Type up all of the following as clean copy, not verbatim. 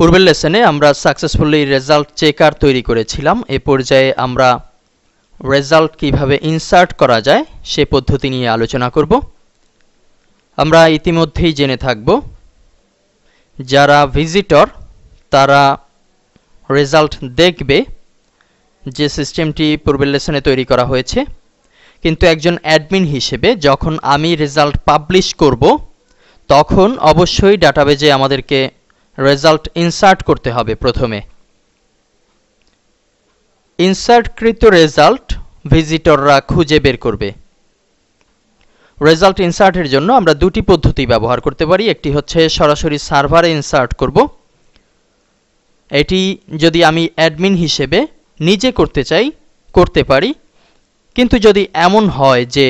পূর্বের লেসনে আমরা successfully result checker তৈরি করেছিলাম। এই পর্যায়ে আমরা রেজাল্ট কিভাবে ইনসার্ট করা যায় সে পদ্ধতি নিয়ে আলোচনা করব। আমরা ইতিমধ্যেই জেনে থাকব যারা ভিজিটর তারা রেজাল্ট দেখবে যে সিস্টেমটি পূর্বের লেসনে তৈরি করা হয়েছে, কিন্তু একজন অ্যাডমিন হিসেবে যখন আমি রেজাল্ট পাবলিশ করব তখন অবশ্যই ডাটাবেজে আমাদেরকে রেজাল্ট ইনসার্ট করতে হবে। প্রথমে ইনসার্টকৃত রেজাল্ট ভিজিটররা খুঁজে বের করবে। রেজাল্ট ইনসার্টের জন্য আমরা দুটি পদ্ধতি ব্যবহার করতে পারি। একটি হচ্ছে সরাসরি সার্ভারে ইনসার্ট করব। এটি যদি আমি অ্যাডমিন হিসেবে নিজে করতে চাই করতে পারি, কিন্তু যদি এমন হয় যে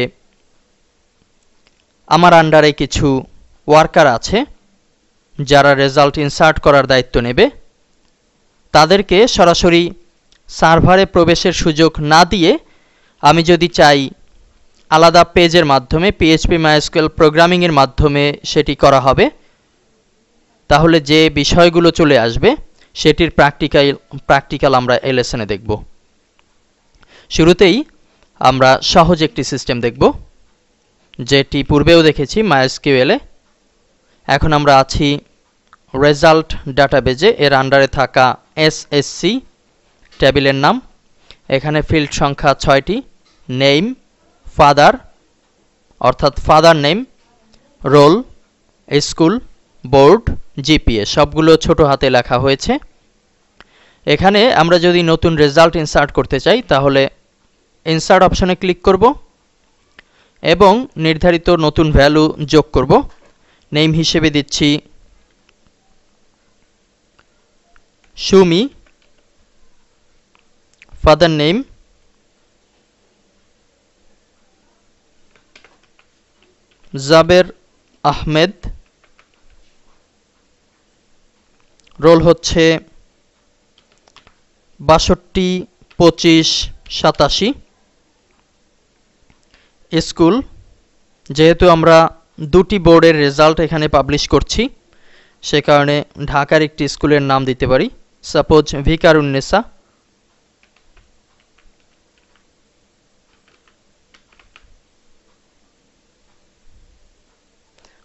আমার আন্ডারে কিছু ওয়ার্কার আছে যারা রেজাল্ট ইনসার্ট করার দায়িত্ব নেবে, তাদেরকে সরাসরি সার্ভারে প্রবেশের সুযোগ না দিয়ে আমি যদি চাই আলাদা পেজের মাধ্যমে PHP MySQL প্রোগ্রামিংয়ের মাধ্যমে সেটি করা হবে, তাহলে যে বিষয়গুলো চলে আসবে সেটির প্র্যাকটিক্যাল আমরা এই লেসনে দেখব। শুরুতেই আমরা সহজ একটি সিস্টেম দেখব যেটি পূর্বেও দেখেছি MySQL এ। এখন আমরা আছি রেজাল্ট ডাটাবেজে, এর আন্ডারে থাকা SSC টেবিলের নাম। এখানে ফিল্ড সংখ্যা 6টি, নেম, ফাদার অর্থাৎ father name, roll, school, board, GPA সবগুলো ছোট হাতে লেখা হয়েছে। এখানে আমরা যদি নতুন রেজাল্ট ইনসার্ট করতে চাই তাহলে ইনসার্ট অপশনে ক্লিক করব এবং নির্ধারিত নতুন ভ্যালু যোগ করব। নেম হিসেবে দিচ্ছি Sumi, father name Jaber Ahmed, roll হচ্ছে 62, 25, 87, স্কুল যেহেতু আমরা দুটি বোর্ডের রেজাল্ট এখানে পাবলিশ করছি সে কারণে ঢাকার একটি স্কুলের নাম দিতে পারি, সাপোজ ভিকারুন্নেসা।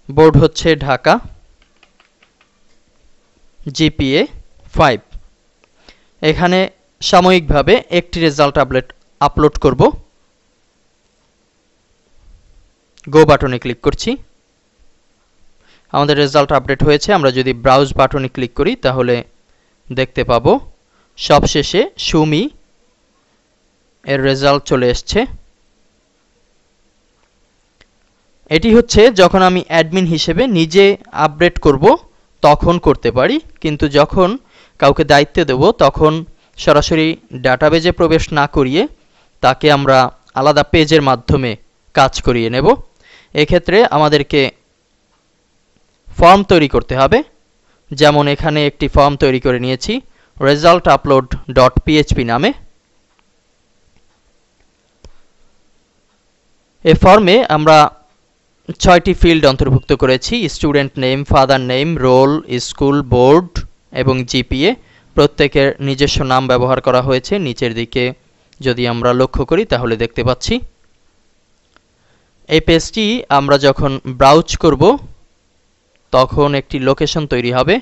বোর্ড হচ্ছে ঢাকা, GPA 5। এখানে সাময়িকভাবে একটি রেজাল্ট আপলোড করব। গো বাটনে ক্লিক করছি, আমাদের রেজাল্ট আপডেট হয়েছে। আমরা যদি ব্রাউজ বাটনে ক্লিক করি তাহলে দেখতে পাবো সবশেষে সুমি এর রেজাল্ট চলে এসছে। এটি হচ্ছে যখন আমি অ্যাডমিন হিসেবে নিজে আপডেট করব তখন করতে পারি, কিন্তু যখন কাউকে দায়িত্ব দেব তখন সরাসরি ডাটাবেজে প্রবেশ না করিয়ে তাকে আমরা আলাদা পেজের মাধ্যমে কাজ করিয়ে নেব। এক্ষেত্রে আমাদেরকে ফর্ম তৈরি করতে হবে। যেমন এখানে একটি ফর্ম তৈরি করে নিয়েছি রেজাল্ট আপলোড .php নামে। এই ফর্মে আমরা 6টি ফিল্ড অন্তর্ভুক্ত করেছি, student name, father name, roll, school, board এবং GPA। প্রত্যেকের নিজস্ব নাম ব্যবহার করা হয়েছে। নিচের দিকে যদি আমরা লক্ষ্য করি তাহলে দেখতে পাচ্ছি। এই পেজটি আমরা যখন ব্রাউজ করব তখন একটি লোকেশন তৈরি হবে।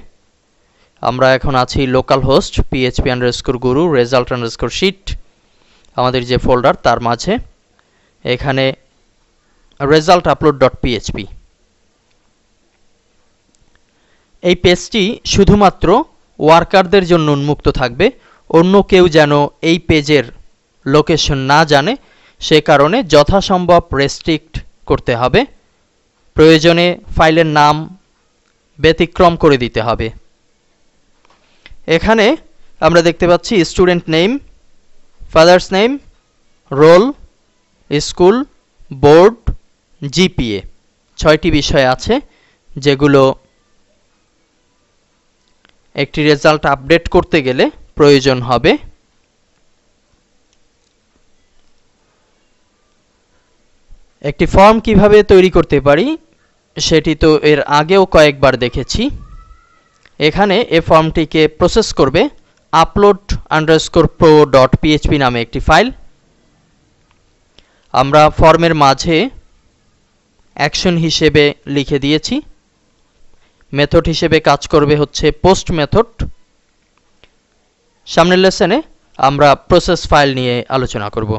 আমরা এখন আছি লোকাল হোস্ট php_guru result_sheet আমাদের যে ফোল্ডার তার মাঝে। এখানে রেজাল্ট আপলোড .php। এই পেজটি শুধুমাত্র ওয়ার্কারদের জন্য উন্মুক্ত থাকবে, অন্য কেউ যেন এই পেজের লোকেশন না জানে সে কারণে যথাসম্ভব রেস্ট্রিক্ট করতে হবে। প্রয়োজনে ফাইলের নাম ব্যতিক্রম করে দিতে হবে। এখানে আমরা দেখতে পাচ্ছি student name, father's name, roll, school, board, GPA 6টি বিষয় আছে যেগুলো একটি রেজাল্ট আপডেট করতে গেলে প্রয়োজন হবে। একটি ফর্ম কিভাবে তৈরি করতে পারি সেটি তো এর আগেও কয়েকবার দেখেছি। এখানে এই ফর্মটিকে প্রসেস করবে upload_pro.php নামে একটি ফাইল। আমরা ফর্মের মাঝে অ্যাকশন হিসেবে লিখে দিয়েছি। মেথড হিসেবে কাজ করবে হচ্ছে পোস্ট মেথড। সামনের লেসনে আমরা প্রসেস ফাইল নিয়ে আলোচনা করব।